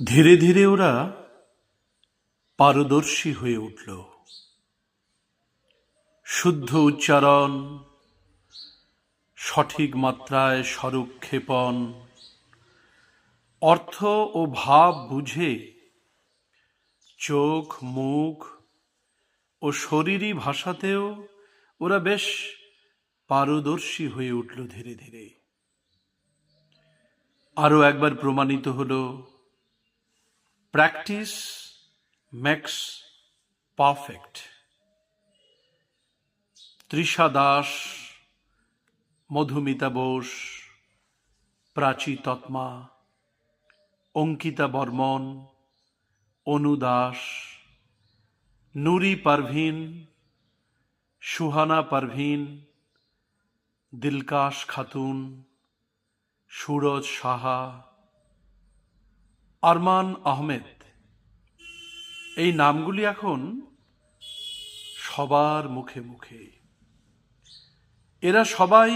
ধীরে ধীরে ওরা পারদর্শী হয়ে উঠল। শুদ্ধ উচ্চারণ, সঠিক মাত্রায় স্বরূপক্ষেপণ, অর্থ ও ভাব বুঝে চোখ, মুখ ও শরীরী ভাষাতেও ওরা বেশ পারদর্শী হয়ে উঠল ধীরে ধীরে। আরও একবার প্রমাণিত হল, practice makes perfect. Trisha Das, Madhumita Bose, Prachi Tatma, Ankita Barman, Anu Das, Nuri Parveen, Suhana Parveen, Dilkash Khatun, Suraj Saha, Arman Ahmed, এই নামগুলি এখন সবার মুখে মুখে। এরা সবাই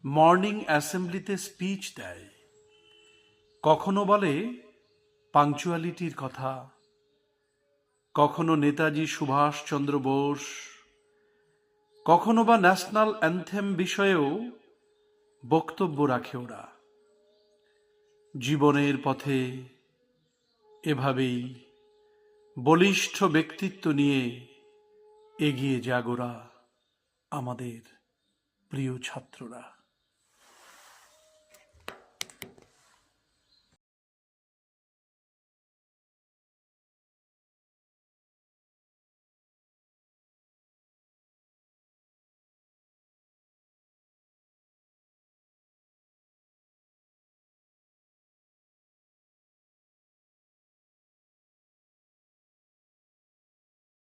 মর্নিং অ্যাসেম্বলিতে স্পিচ দেয়। কখনো বলে পাংচুয়ালিটির কথা, কখনো নেতাজি সুভাষচন্দ্র বোস, কখনো বা ন্যাশনাল অ্যানথেম বিষয়েও বক্তব্য রাখে ওরা। জীবনের পথে এভাবেই বলিষ্ঠ ব্যক্তিত্ব নিয়ে এগিয়ে যাক ওরা, আমাদের প্রিয় ছাত্ররা।